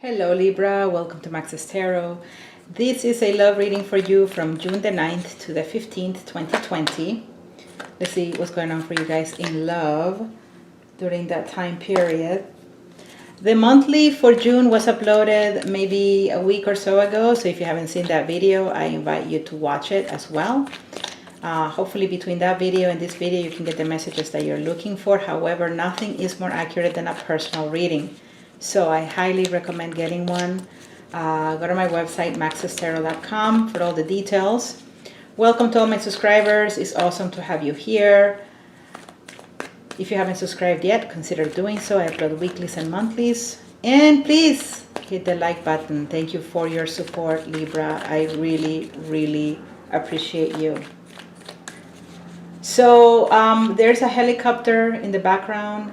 Hello Libra, welcome to Max's Tarot. This is a love reading for you from June the 9th to the 15th, 2020. Let's see what's going on for you guys in love during that time period. The monthly for June was uploaded maybe a week or so ago, so if you haven't seen that video, I invite you to watch it as well. Hopefully between that video and this video you can get the messages that you're looking for. However, nothing is more accurate than a personal reading. So I highly recommend getting one. Go to my website, maxestarot.com, for all the details. Welcome to all my subscribers. It's awesome to have you here. If you haven't subscribed yet, consider doing so. I upload weeklies and monthlies. And please hit the like button. Thank you for your support, Libra. I really, really appreciate you. So there's a helicopter in the background.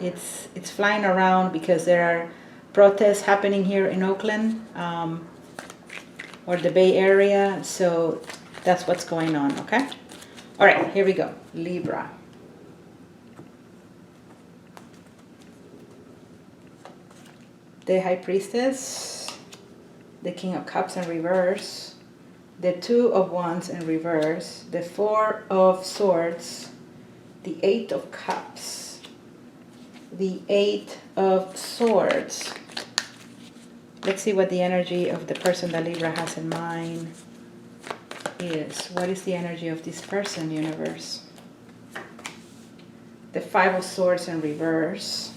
It's flying around because there are protests happening here in Oakland or the Bay Area. So that's what's going on, okay? All right, here we go. Libra. The High Priestess, the King of Cups in reverse, the Two of Wands in reverse, the Four of Swords, the Eight of Cups, the Eight of Swords. Let's see what the energy of the person that Libra has in mind is. What is the energy of this person, universe? The Five of Swords in reverse.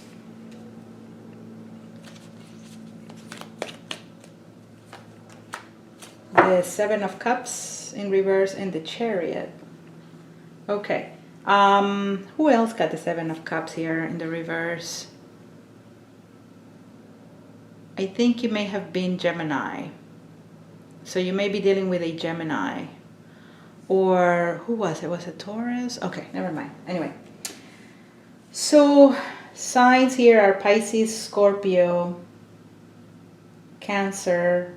The Seven of Cups in reverse and the Chariot. Okay. Who else got the Seven of Cups here in the reverse? I think you may have been Gemini. So you may be dealing with a Gemini. Or who was it? Was it Taurus? Okay, never mind. Anyway. So signs here are Pisces, Scorpio, Cancer.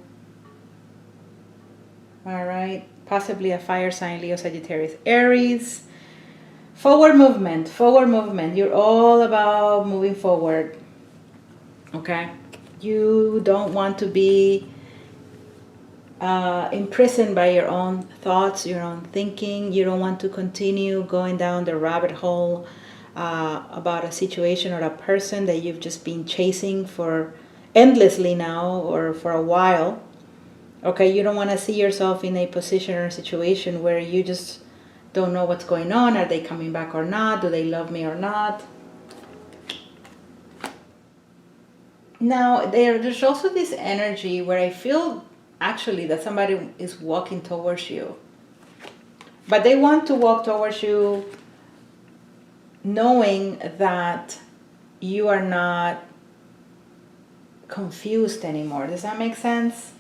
All right, possibly a fire sign, Leo, Sagittarius, Aries. Forward movement, forward movement. You're all about moving forward, okay? You don't want to be imprisoned by your own thoughts, your own thinking. You don't want to continue going down the rabbit hole about a situation or a person that you've just been chasing for endlessly now or for a while. Okay, you don't want to see yourself in a position or a situation where you just don't know what's going on. Are they coming back or not? Do they love me or not? Now, there's also this energy where I feel actually that somebody is walking towards you. But they want to walk towards you knowing that you are not confused anymore. Does that make sense?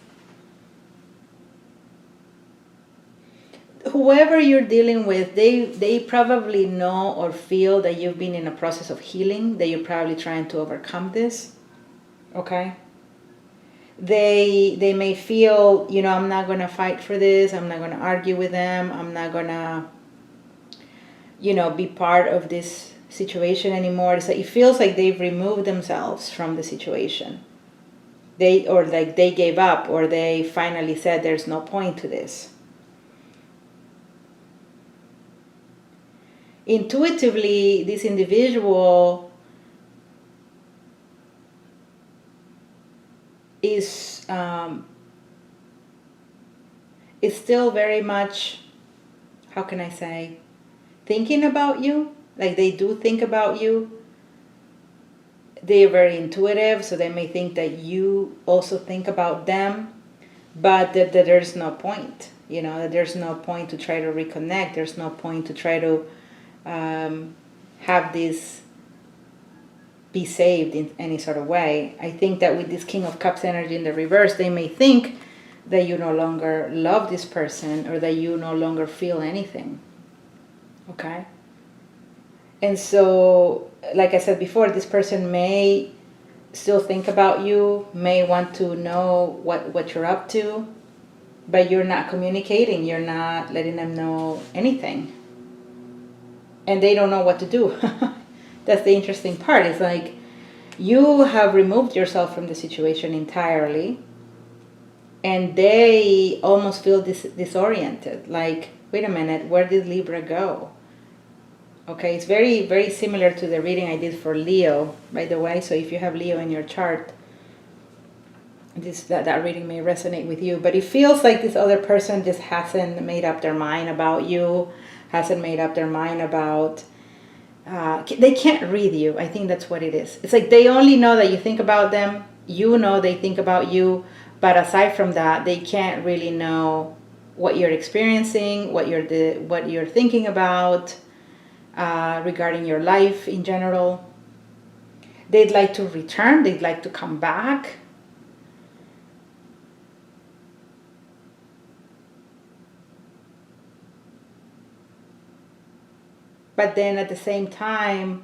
Whoever you're dealing with, they probably know or feel that you've been in a process of healing, that you're probably trying to overcome this, okay? They may feel, you know, I'm not going to fight for this, I'm not going to argue with them, I'm not going to, you know, be part of this situation anymore. So it feels like they've removed themselves from the situation. Or like they gave up, or they finally said there's no point to this. Intuitively, this individual is still very much, how can I say, thinking about you. Like they do think about you. They are very intuitive, so they may think that you also think about them, but that there's no point, you know, that there's no point to try to reconnect. There's no point to try to have this be saved in any sort of way. I think that with this King of Cups energy in the reverse, they may think that you no longer love this person or that you no longer feel anything, okay? And so, like I said before, this person may still think about you, may want to know what you're up to, but you're not communicating, you're not letting them know anything. And they don't know what to do. That's the interesting part. It's like You have removed yourself from the situation entirely, and they almost feel disoriented. Like, wait a minute, where did Libra go? Okay, it's very, very similar to the reading I did for Leo, by the way. So if you have Leo in your chart, that reading may resonate with you. But it feels like this other person just hasn't made up their mind about you, hasn't made up their mind about... they can't read you. I think that's what it is. It's like they only know that you think about them. You know they think about you. But aside from that, they can't really know what you're experiencing, what you're thinking about regarding your life in general. They'd like to return. They'd like to come back. But then at the same time,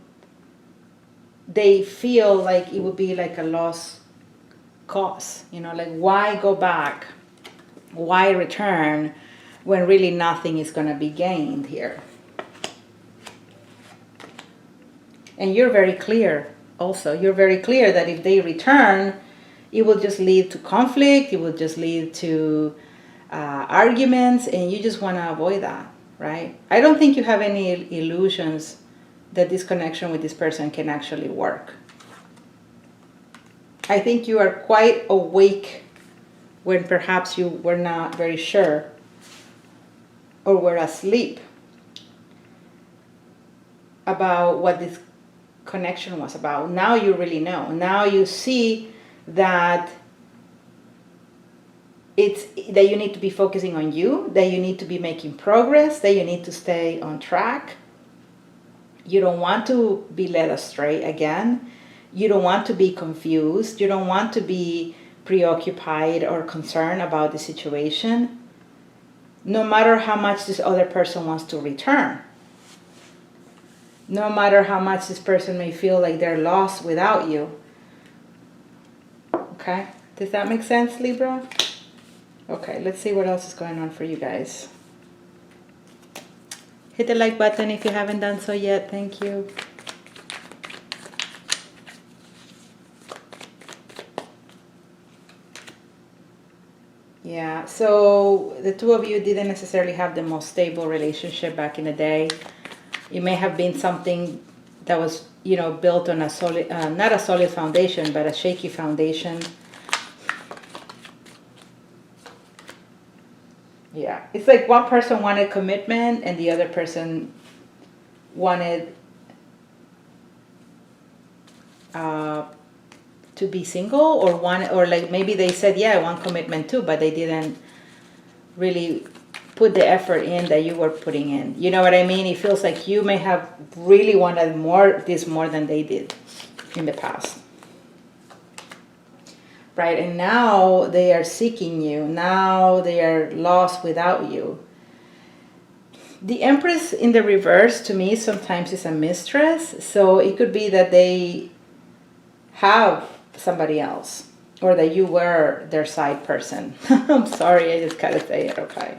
they feel like it would be like a lost cause. You know, like, why go back? Why return when really nothing is going to be gained here? And you're very clear also. You're very clear that if they return, it will just lead to conflict. It will just lead to arguments. And you just want to avoid that. Right? I don't think you have any illusions that this connection with this person can actually work. I think you are quite awake when perhaps you were not very sure or were asleep about what this connection was about. Now you really know. Now you see that it's that you need to be focusing on you, that you need to be making progress, that you need to stay on track. You don't want to be led astray again. You don't want to be confused. You don't want to be preoccupied or concerned about the situation, no matter how much this other person wants to return. No matter how much this person may feel like they're lost without you. Okay? Does that make sense, Libra? Okay, let's see what else is going on for you guys. Hit the like button if you haven't done so yet. Thank you. Yeah, so the two of you didn't necessarily have the most stable relationship back in the day. It may have been something that was, you know, built on a solid, not a solid foundation, but a shaky foundation. Yeah, it's like one person wanted commitment and the other person wanted to be single, or like maybe they said, yeah, I want commitment too, but they didn't really put the effort in that you were putting in. You know what I mean? It feels like you may have really wanted more than they did in the past. Right, and now they are seeking you. Now they are lost without you. The Empress in the reverse to me sometimes is a mistress. So it could be that they have somebody else, or that you were their side person. I'm sorry, I just gotta say it, okay?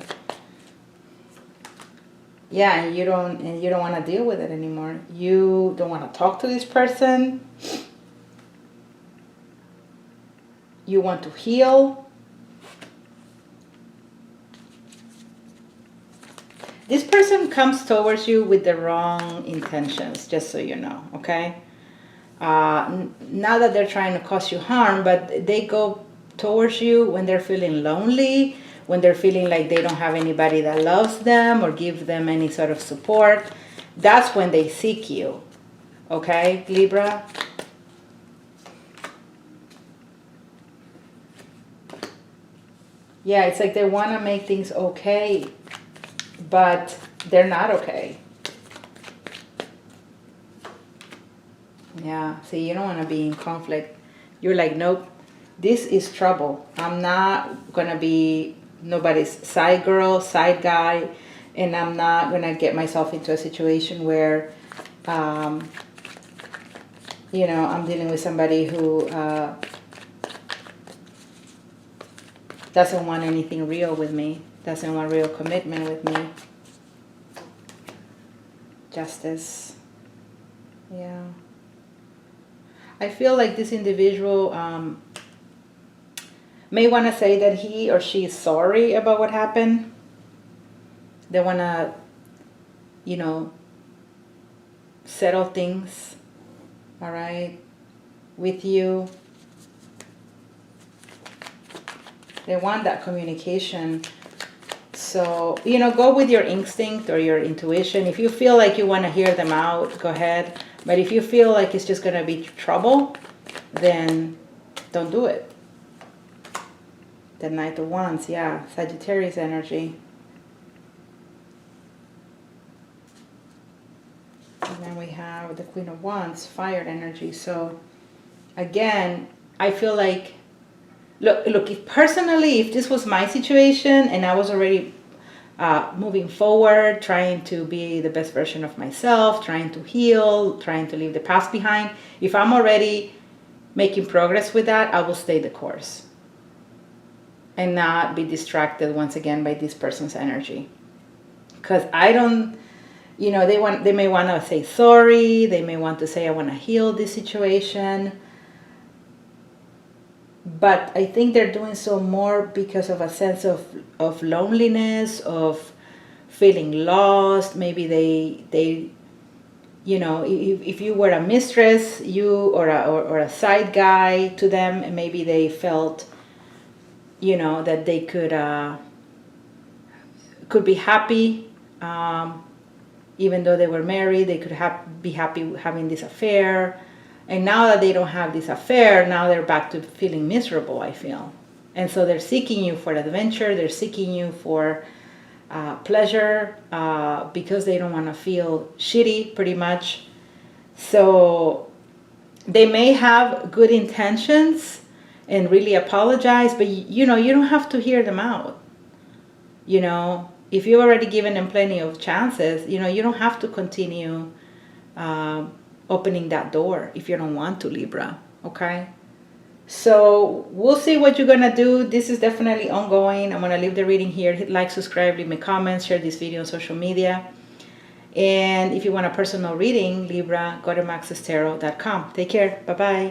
Yeah, and you don't want to deal with it anymore. You don't want to talk to this person. You want to heal. This person comes towards you with the wrong intentions, just so you know, okay? Not that they're trying to cause you harm, but they go towards you when they're feeling lonely, when they're feeling like they don't have anybody that loves them or give them any sort of support. That's when they seek you, okay, Libra? Yeah, it's like they want to make things okay, but they're not okay. Yeah, see, you don't want to be in conflict. You're like, nope, this is trouble. I'm not going to be nobody's side girl, side guy, and I'm not going to get myself into a situation where, you know, I'm dealing with somebody who doesn't want anything real with me, doesn't want real commitment with me. Justice. Yeah. I feel like this individual may want to say that he or she is sorry about what happened. They want to, you know, settle things, all right, with you. They want that communication. So, you know, go with your instinct or your intuition. If you feel like you want to hear them out, go ahead. But if you feel like it's just going to be trouble, then don't do it. The Knight of Wands, yeah, Sagittarius energy. And then we have the Queen of Wands, fire energy. So, again, I feel like, look, if personally, if this was my situation and I was already moving forward, trying to be the best version of myself, trying to heal, trying to leave the past behind, if I'm already making progress with that, I will stay the course and not be distracted once again by this person's energy. Because I don't, you know, they may want to say sorry, they may want to say I want to heal this situation. But I think they're doing so more because of a sense of loneliness, of feeling lost. Maybe they you know, if you were a mistress, you or a side guy to them, and maybe they felt, you know, that they could be happy, even though they were married. They could be happy having this affair. And now that they don't have this affair, now they're back to feeling miserable, I feel. And so they're seeking you for adventure. They're seeking you for pleasure because they don't want to feel shitty, pretty much. So they may have good intentions and really apologize, but, you know, you don't have to hear them out. You know, if you've already given them plenty of chances, you know, you don't have to continue opening that door if you don't want to, Libra, okay? So we'll see what you're gonna do. This is definitely ongoing. I'm gonna leave the reading here. Hit like, subscribe, leave me comments, share this video on social media. And if you want a personal reading, Libra, go to maxestarot.com. Take care. Bye-bye.